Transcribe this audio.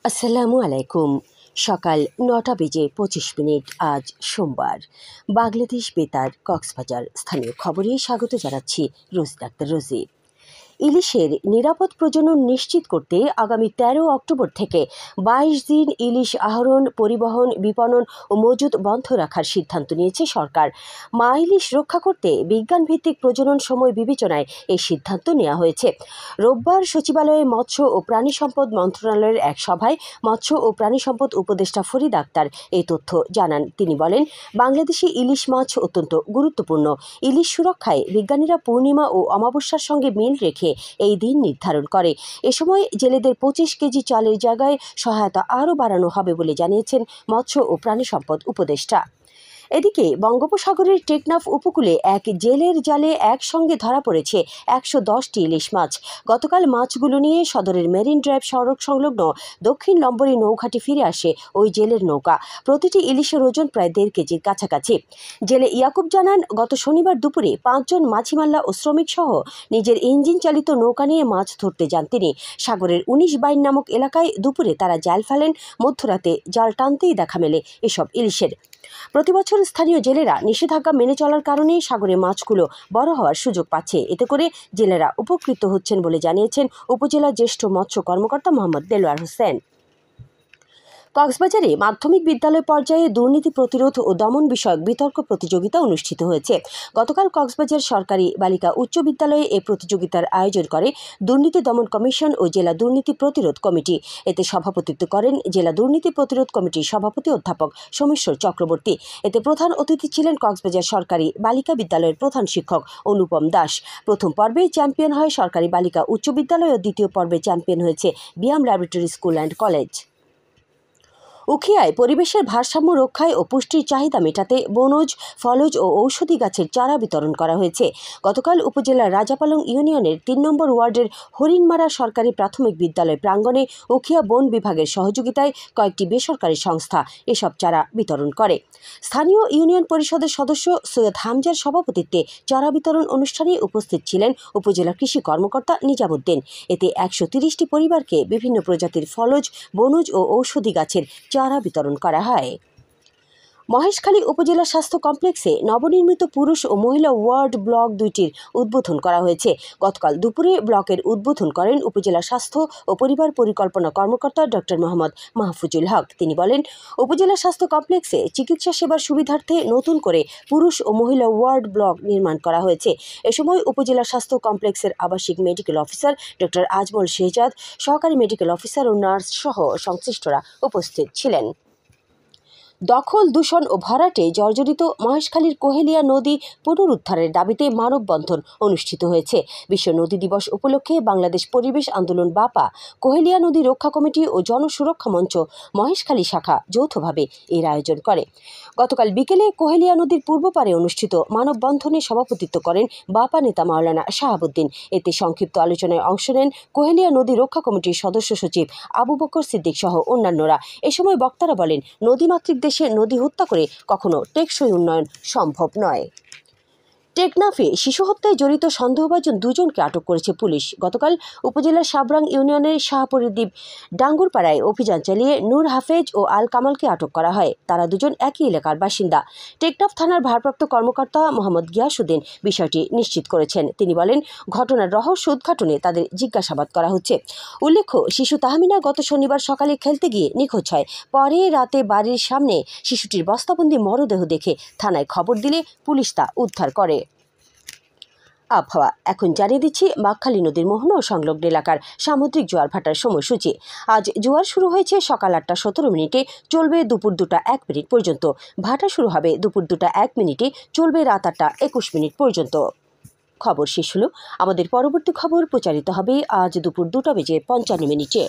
আসসালামু আলাইকুম। সকাল ৯টা বেজে ২৫ মিনিট। আজ সোমবার। বাংলাদেশ বেতার কক্সবাজার স্থানীয় খবরে স্বাগত জানাচ্ছি রোজি আক্তার রোজি। ইলিশের নিরাপদ প্রজনন নিশ্চিত করতে আগামী ১৩ অক্টোবর থেকে ২২ দিন ইলিশ আহরণ, পরিবহন, বিপণন ও মজুত বন্ধ রাখার সিদ্ধান্ত নিয়েছে সরকার। মা ইলিশ রক্ষা করতে বিজ্ঞানভিত্তিক প্রজনন সময় বিবেচনায় এই সিদ্ধান্ত নেওয়া হয়েছে। রোববার সচিবালয়ে মৎস্য ও প্রাণী সম্পদ মন্ত্রণালয়ের এক সভায় মৎস্য ও প্রাণী সম্পদ উপদেষ্টা ফরিদ আক্তার এই তথ্য জানান। তিনি বলেন, বাংলাদেশে ইলিশ মাছ অত্যন্ত গুরুত্বপূর্ণ। ইলিশ সুরক্ষায় বিজ্ঞানীরা পূর্ণিমা ও অমাবস্যার সঙ্গে মিল রেখে এই দিন নির্ধারণ করে। এ সময় জেলেদের ২৫ কেজি চালের জায়গায় সহায়তা আরও বাড়ানো হবে বলে জানিয়েছেন মৎস্য ও প্রাণী সম্পদ উপদেষ্টা। এদিকে বঙ্গোপসাগরের টেকনাফ উপকূলে এক জেলের জালে একসঙ্গে ধরা পড়েছে ১১০টি ইলিশ মাছ। গতকাল মাছগুলো নিয়ে সদরের মেরিন ড্রাইভ সড়ক সংলগ্ন দক্ষিণ লম্বরী নৌঘাটে ফিরে আসে ওই জেলের নৌকা। প্রতিটি ইলিশের ওজন প্রায় ১.৫ কেজির কাছাকাছি। জেলে ইয়াকুব জানান, গত শনিবার দুপুরে ৫ জন মাঝিমাল্লা ও শ্রমিক সহ নিজের ইঞ্জিন চালিত নৌকা নিয়ে মাছ ধরতে যান তিনি। সাগরের ১৯ বাইন নামক এলাকায় দুপুরে তারা জাল ফেলেন। মধ্যরাতে জাল টানতেই দেখা মেলে এসব ইলিশের। প্রতিবছর স্থানীয় জেলেরা নিষেধাজ্ঞা মেনে চলার কারণে সাগরে মাছগুলো বড় হওয়ার সুযোগ পাচ্ছে। এতে করে জেলেরা উপকৃত হচ্ছেন বলে জানিয়েছেন উপজেলা জ্যেষ্ঠ মৎস্য কর্মকর্তা মোহাম্মদ দেলোয়ার হোসেন। কক্সবাজারে মাধ্যমিক বিদ্যালয় পর্যায়ে দুর্নীতি প্রতিরোধ ও দমন বিষয়ক বিতর্ক প্রতিযোগিতা অনুষ্ঠিত হয়েছে। গতকাল কক্সবাজার সরকারি বালিকা উচ্চ বিদ্যালয়ে এ প্রতিযোগিতার আয়োজন করে দুর্নীতি দমন কমিশন ও জেলা দুর্নীতি প্রতিরোধ কমিটি। এতে সভাপতিত্ব করেন জেলা দুর্নীতি প্রতিরোধ কমিটির সভাপতি অধ্যাপক সোমেশ্বর চক্রবর্তী। এতে প্রধান অতিথি ছিলেন কক্সবাজার সরকারি বালিকা বিদ্যালয়ের প্রধান শিক্ষক অনুপম দাস। প্রথম পর্বে চ্যাম্পিয়ন হয় সরকারি বালিকা উচ্চ বিদ্যালয় ও দ্বিতীয় পর্বে চ্যাম্পিয়ন হয়েছে BIAM laboratory school and college. উখিয়ায় পরিবেশের ভারসাম্য রক্ষায় ও পুষ্টির চাহিদা মেটাতে বনজ, ফলজ ও ঔষধি গাছের চারা বিতরণ করা হয়েছে। গতকাল উপজেলার রাজাপালং ইউনিয়নের ৩ নম্বর ওয়ার্ডের হরিণমারা সরকারি প্রাথমিক বিদ্যালয় প্রাঙ্গণে উখিয়া বন বিভাগের সহযোগিতায় কয়েকটি বেসরকারি সংস্থা এসব চারা বিতরণ করে। স্থানীয় ইউনিয়ন পরিষদের সদস্য সৈয়দ হামজার সভাপতিত্বে চারা বিতরণ অনুষ্ঠানে উপস্থিত ছিলেন উপজেলা কৃষি কর্মকর্তা নিজামুদ্দিন। এতে ১৩০টি পরিবারকে বিভিন্ন প্রজাতির ফলজ, বনজ ও ঔষধি গাছের চারা বিতরণ করা হয়। মহেশখালী উপজেলা স্বাস্থ্য কমপ্লেক্সে নবনির্মিত পুরুষ ও মহিলা ওয়ার্ড ব্লক দুইটির উদ্বোধন করা হয়েছে। গতকাল দুপুরে ব্লকের উদ্বোধন করেন উপজেলা স্বাস্থ্য ও পরিবার পরিকল্পনা কর্মকর্তা ডক্টর মোহাম্মদ মাহফুজুল হক। তিনি বলেন, উপজেলা স্বাস্থ্য কমপ্লেক্সে চিকিৎসা সেবার সুবিধার্থে নতুন করে পুরুষ ও মহিলা ওয়ার্ড ব্লক নির্মাণ করা হয়েছে। এ সময় উপজেলা স্বাস্থ্য কমপ্লেক্সের আবাসিক medical officer doctor Ajmal Shehzad, সহকারী মেডিকেল অফিসার ও নার্স সহ সংশ্লিষ্টরা উপস্থিত ছিলেন। দখল, দূষণ ও ভরাটে জর্জরিত মহেশখালীর কোহেলিয়া নদী পুনরুদ্ধারের দাবিতে মানববন্ধন অনুষ্ঠিত হয়েছে। বিশ্ব নদী দিবস উপলক্ষে বাংলাদেশ পরিবেশ আন্দোলন বাপা, কোহেলিয়া নদী রক্ষা কমিটি ও জনসুরক্ষা মঞ্চ মহেশখালী শাখা যৌথভাবে এর আয়োজন করে। গতকাল বিকেলে কোহেলিয়া নদীর পূর্ব পারে অনুষ্ঠিত মানববন্ধনে সভাপতিত্ব করেন বাপা নেতা মাওলানা শাহাবুদ্দিন। এতে সংক্ষিপ্ত আলোচনায় অংশ নেন কোহেলিয়া নদী রক্ষা কমিটির সদস্য সচিব আবু বকর সিদ্দিক সহ অন্যান্যরা। এ সময় বক্তারা বলেন, নদীমাতৃক দেশে নদী হত্যা করে কখনো টেকসই উন্নয়ন সম্ভব নয়। টেকনাফে শিশু হত্যায় জড়িত সন্দেহভাজন ২ জনকে আটক করেছে পুলিশ। গতকাল উপজেলার সাবরাং ইউনিয়নের শাহপরিদ্বীপ ডাঙ্গুরপাড়ায় অভিযান চালিয়ে নূর হাফেজ ও আল কামালকে আটক করা হয়। তারা দুজন একই এলাকার বাসিন্দা। টেকনাফ থানার ভারপ্রাপ্ত কর্মকর্তা মোহাম্মদ গিয়াসউদ্দিন বিষয়টি নিশ্চিত করেছেন। তিনি বলেন, ঘটনার রহস্য উদ্ঘাটনে তাদের জিজ্ঞাসাবাদ করা হচ্ছে। উল্লেখ্য, শিশু তাহমিনা গত শনিবার সকালে খেলতে গিয়ে নিখোঁজ হয়। পরে রাতে বাড়ির সামনে শিশুটির বস্তাবন্দি মরদেহ দেখে থানায় খবর দিলে পুলিশ তা উদ্ধার করে। আবহাওয়া এখন জানিয়ে দিচ্ছি বাঁকখালী নদীর মোহনা ও সংলগ্ন এলাকার সামুদ্রিক জোয়ার ভাটার সময়সূচি। আজ জোয়ার শুরু হয়েছে সকাল ৮টা ১৭ মিনিটে, চলবে দুপুর ২টা ১ মিনিট পর্যন্ত। ভাটা শুরু হবে দুপুর ২টা ১ মিনিটে, চলবে রাত ৮টা ২১ মিনিট পর্যন্ত। খবর শেষ হলো। আমাদের পরবর্তী খবর প্রচারিত হবে আজ দুপুর ২টা বেজে ৫৫ মিনিটে।